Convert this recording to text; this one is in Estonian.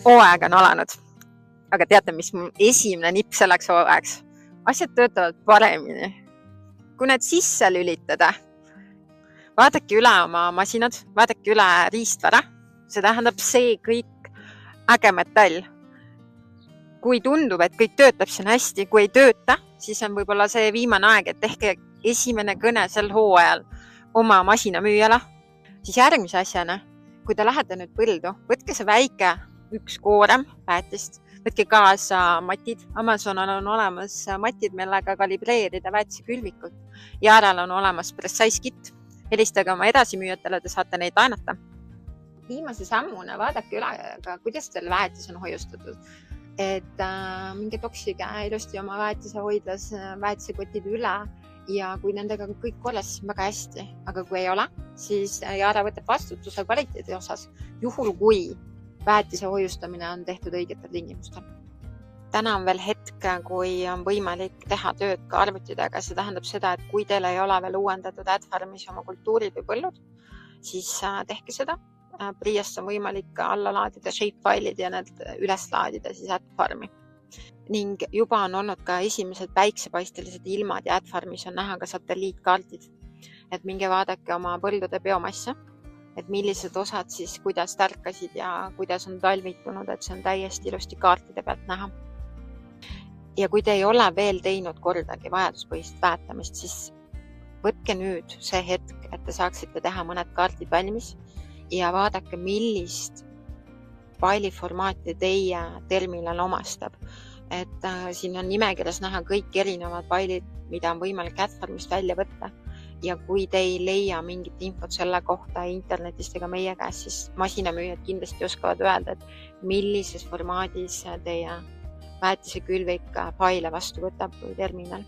hooaeg on alanud, aga teate, mis mu esimene nipp selleks hooajaks? Asjad töötavad paremini. Kui need sisse lülitada, vaadake üle oma masinad, vaadake üle riistvara. See tähendab see kõik äge metall. Kui tundub, et kõik töötab siin hästi, kui ei tööta, siis on võib-olla see viimane aeg, et tehke esimene kõne sel hooajal oma masina müüjale. Siis järgmise asjana, kui te lähete nüüd põldu, võtke see väike üks koorem väetist, võtke kaasa matid. Amazonil on olemas matid, millega kalibreerida väetise külvikut. Jaaral on olemas precise kit. Helistage oma edasimüüjatele, te saate neid laenata. Viimase sammuna vaadake üle, kuidas teil väetis on hoiustatud. Et minge toksige ilusti oma väetise hoidlas väetisekotid üle ja kui nendega kõik korras, siis väga hästi. Aga kui ei ole, siis Jaara võtab vastutuse kvaliteedi osas, juhul kui väetise hoiustamine on tehtud õigetel tingimustel. Täna on veel hetk, kui on võimalik teha tööd ka arvutidega. See tähendab seda, et kui teil ei ole veel uuendatud AdFarmis oma kultuurid või põllud, siis tehke seda. Priast on võimalik alla laadida shapefile'id ja need üles laadida siis AdFarmi. Ning juba on olnud ka esimesed päiksepaistelised ilmad ja AdFarmis on näha ka satelliitkaardid. Et minge vaadake oma põldude biomasse, et millised osad siis kuidas tärkasid ja kuidas on talvitunud, et see on täiesti ilusti kaartide pealt näha. Ja kui te ei ole veel teinud kordagi vajaduspõhist väetamist, siis võtke nüüd see hetk, et te saaksite teha mõned kaardid valmis ja vaadake, millist failiformaati teie terminal omastab. Et siin on nimekirjas näha kõik erinevad failid, mida on võimalik AdFarmist välja võtta. Ja kui te ei leia mingit infot selle kohta internetist ega meie käest, siis masinamüüjad kindlasti oskavad öelda, et millises formaadis teie väetise külvik faile vastu võtab või terminal.